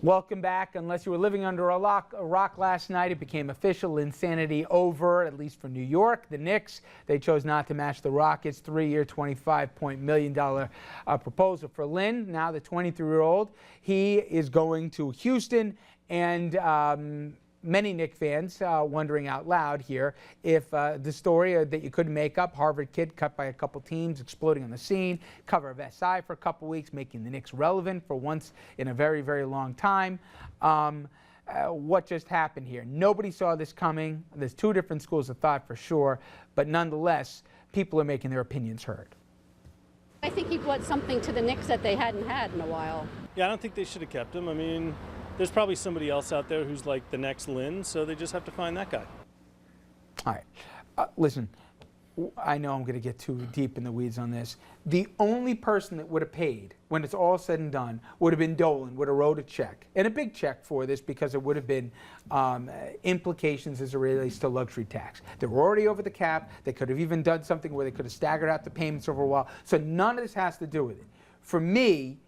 Welcome back. Unless you were living under a rock last night, it became official. Linsanity over, at least for New York. The Knicks, they chose not to match the Rockets' 3-year, $25 million proposal for Lin. Now the 23-year-old, he is going to Houston, and many Knicks fans wondering out loud here if the story that you couldn't make up, Harvard kid cut by a couple teams, exploding on the scene, cover of SI for a couple weeks, making the Knicks relevant for once in a very, very long time. What just happened here? Nobody saw this coming. There's two different schools of thought for sure, but nonetheless, people are making their opinions heard. I think he brought something to the Knicks that they hadn't had in a while. Yeah, I don't think they should have kept him. I mean, there's probably somebody else out there who's like the next Lin, so they just have to find that guy. All right. Listen, I know I'm going to get too deep in the weeds on this. The only person that would have paid, when it's all said and done, would have been Dolan, would have wrote a check, and a big check for this, because it would have been implications as it relates to luxury tax. They were already over the cap. They could have even done something where they could have staggered out the payments over a while. So none of this has to do with it. For me,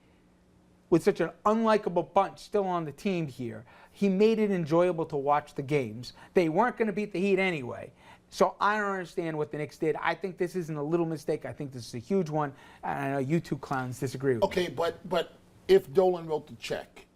with such an unlikable bunch still on the team here, he made it enjoyable to watch the games. They weren't going to beat the Heat anyway. So I don't understand what the Knicks did. I think this isn't a little mistake. I think this is a huge one. And I know you two clowns disagree with me. Okay, but if Dolan wrote the check,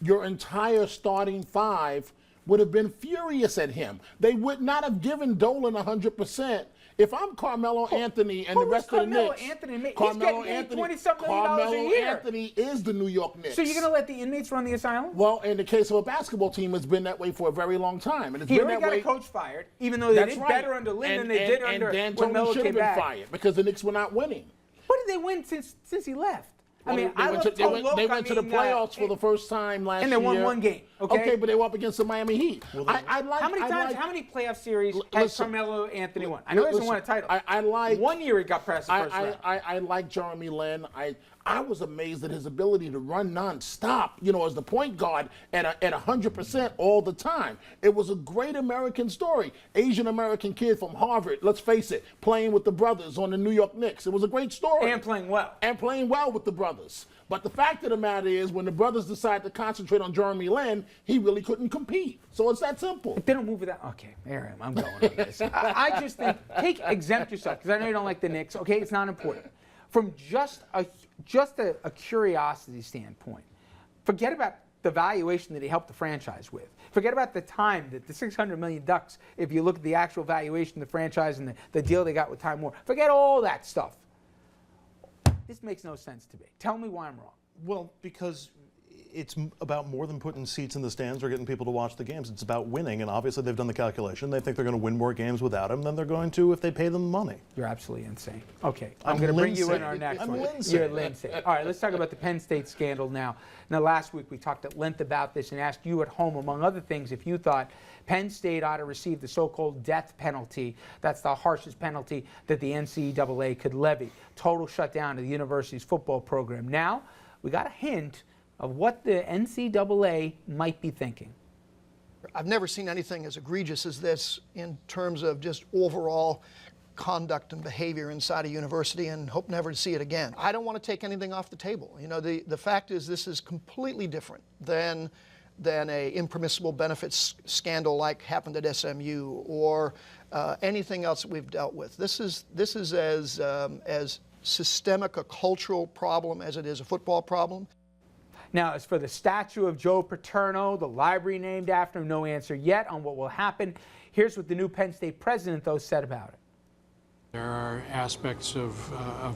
your entire starting five would have been furious at him. They would not have given Dolan 100%. If I'm Carmelo Anthony and the rest of the Knicks, Carmelo Anthony, $20-something million a year. Anthony is the New York Knicks. So you're going to let the inmates run the asylum? Well, in the case of a basketball team, it's been that way for a very long time. And it's he been already that got way. a coach fired, even though they did better under Lin than they did under when Melo should came have been back. fired because the Knicks were not winning. What did they win since he left? Well, I mean, they went to the playoffs for the first time last year. And they won one game. Okay, but they were up against the Miami Heat. Well, how many playoff series has Carmelo Anthony won? I know he hasn't won a title. I like 1 year he got past the first round. I like Jeremy Lin. I was amazed at his ability to run nonstop, you know, as the point guard at 100% all the time. It was a great American story. Asian American kid from Harvard, let's face it, playing with the brothers on the New York Knicks. It was a great story. And playing well. And playing well with the brothers. But the fact of the matter is, when the brothers decided to concentrate on Jeremy Lin, he really couldn't compete. So it's that simple. If they don't move without, okay, there I am. I'm going on this. I just think, exempt yourself, because I know you don't like the Knicks. Okay, it's not important. From just a curiosity standpoint, forget about the valuation that he helped the franchise with. Forget about the time that the $600 million ducks, if you look at the actual valuation of the franchise and the deal they got with Time Warner. Forget all that stuff. This makes no sense to me. Tell me why I'm wrong. Well, because it's about more than putting seats in the stands or getting people to watch the games. It's about winning, and obviously they've done the calculation. They think they're going to win more games without him than they're going to if they pay them money. You're absolutely insane. Okay, I'm going to bring you in our next one. You're Linsanity. All right, let's talk about the Penn State scandal now. Now, last week we talked at length about this and asked you at home, among other things, if you thought Penn State ought to receive the so-called death penalty. That's the harshest penalty that the NCAA could levy. Total shutdown of the university's football program. Now, we got a hint of what the NCAA might be thinking. I've never seen anything as egregious as this in terms of just overall conduct and behavior inside a university, and hope never to see it again. I don't want to take anything off the table. You know, the fact is this is completely different than a impermissible benefits scandal like happened at SMU or anything else that we've dealt with. This is as systemic a cultural problem as it is a football problem. Now, as for the statue of Joe Paterno, the library named after him, no answer yet on what will happen. Here's what the new Penn State president, though, said about it. There are aspects of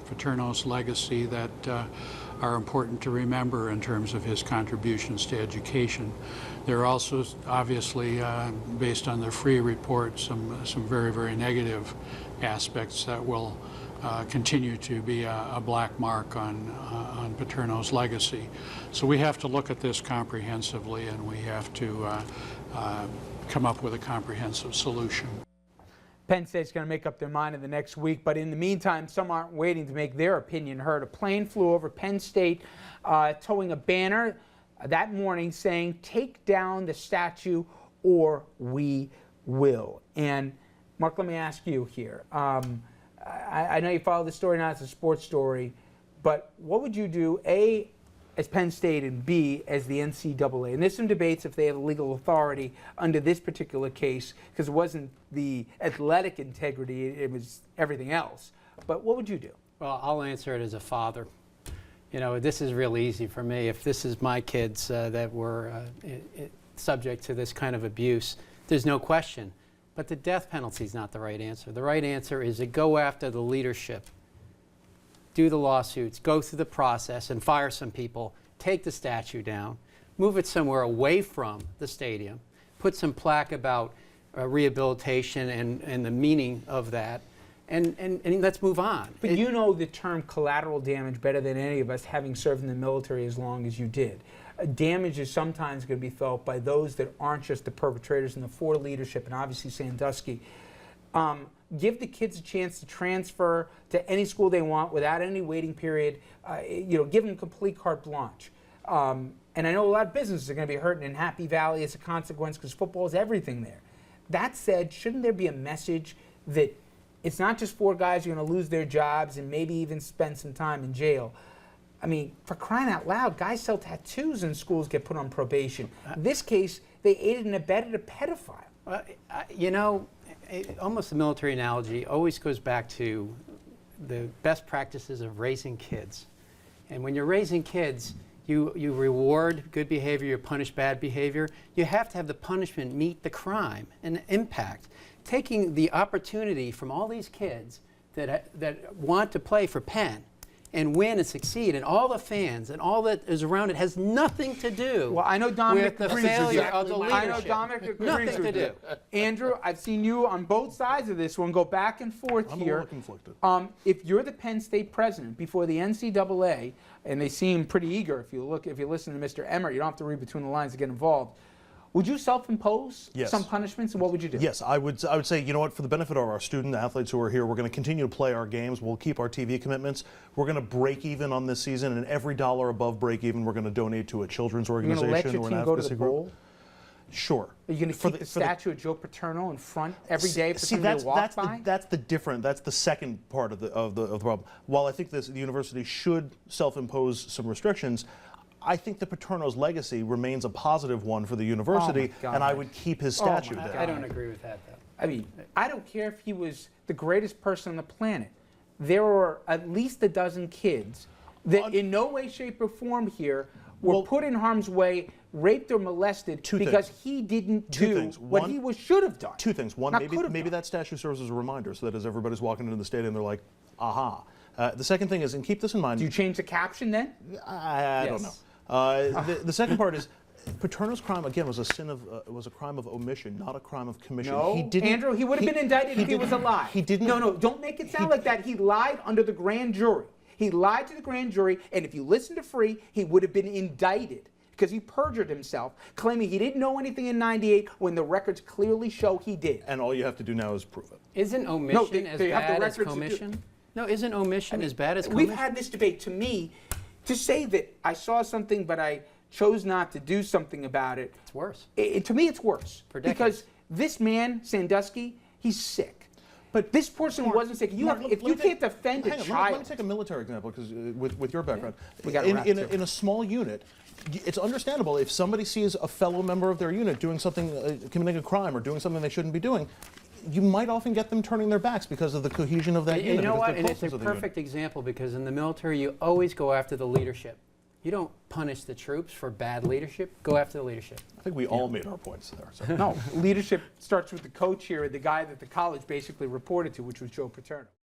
Paterno's legacy that are important to remember in terms of his contributions to education. There are also, obviously, based on the Freeh Report, some very, very negative aspects that will continue to be a black mark on Paterno's legacy. So we have to look at this comprehensively, and we have to come up with a comprehensive solution. Penn State's going to make up their mind in the next week, but in the meantime, some aren't waiting to make their opinion heard. A plane flew over Penn State, towing a banner that morning saying, "Take down the statue or we will." And Mark, let me ask you here. I know you follow the story now as a sports story, but what would you do, A, as Penn State and B as the NCAA. And there's some debates if they have legal authority under this particular case, because it wasn't the athletic integrity, it was everything else. But what would you do? Well, I'll answer it as a father. You know, this is real easy for me. If this is my kids that were subject to this kind of abuse, there's no question. But the death penalty is not the right answer. The right answer is to go after the leadership, do the lawsuits, go through the process and fire some people, take the statue down, move it somewhere away from the stadium, put some plaque about rehabilitation and the meaning of that, and let's move on. But you know the term collateral damage better than any of us, having served in the military as long as you did. Damage is sometimes going to be felt by those that aren't just the perpetrators and the for leadership, and obviously Sandusky. Give the kids a chance to transfer to any school they want without any waiting period. Give them complete carte blanche. And I know a lot of businesses are going to be hurting in Happy Valley as a consequence, because football is everything there. That said, shouldn't there be a message that it's not just 4 guys who are going to lose their jobs and maybe even spend some time in jail? I mean, for crying out loud, guys sell tattoos and schools get put on probation. In this case, they aided and abetted a pedophile. Almost the military analogy always goes back to the best practices of raising kids. And when you're raising kids, you reward good behavior, you punish bad behavior. You have to have the punishment meet the crime and impact. Taking the opportunity from all these kids that want to play for Penn and win and succeed, and all the fans and all that is around it has nothing to do Well, I know Dominic with the agrees with failure you. of the leadership. I know Dominic agrees Nothing with to you. do. Andrew, I've seen you on both sides of this one go back and forth I'm here. a little conflicted. If you're the Penn State president before the NCAA, and they seem pretty eager, if you listen to Mr. Emmert, you don't have to read between the lines to get involved. Would you self-impose Yes. some punishments, and what would you do? Yes, I would say, you know what, for the benefit of our student athletes who are here, we're going to continue to play our games. We'll keep our TV commitments. We're going to break even on this season, and every dollar above break even, we're going to donate to a children's You're organization going to let your or an team go to advocacy the group. bowl? Sure. Are you going to keep the statue of Joe Paterno in front every day for somebody to walk by? That's the second part of the problem. While I think the university should self-impose some restrictions, I think that Paterno's legacy remains a positive one for the university, God. and I would keep his statue my there. I don't agree with that, though. I mean, I don't care if he was the greatest person on the planet. There were at least a dozen kids that in no way, shape, or form here were put in harm's way, raped or molested because he didn't do what he should have done. 2 things. One, maybe that statue serves as a reminder so that as everybody's walking into the stadium, they're like, aha. The second thing is, and keep this in mind. Do you change the caption then? I don't know. The second part is, Paterno's crime again was a crime of omission, not a crime of commission. No, Andrew, he would have been indicted if he was alive. He didn't. No, don't make it sound like that. He lied under the grand jury. He lied to the grand jury, and if you listen to Freeh, he would have been indicted because he perjured himself, claiming he didn't know anything in '98 when the records clearly show he did. And all you have to do now is prove it. Isn't omission as bad as commission? No, isn't omission as bad as commission? We've had this debate. To me, to say that I saw something but I chose not to do something about it. It's worse. To me, it's worse. For decades. Because this man, Sandusky, he's sick. But this person wasn't sick. If you can't defend a child. Let me take a military example, because with your background. We gotta wrap, too. In a small unit, it's understandable if somebody sees a fellow member of their unit doing something, committing a crime or doing something they shouldn't be doing, you might often get them turning their backs because of the cohesion of that unit. You know what? And it's a closeness of the perfect example, because in the military, you always go after the leadership. You don't punish the troops for bad leadership. Go after the leadership. I think we all made our points there. So. No, leadership starts with the coach here, the guy that the college basically reported to, which was Joe Paterno.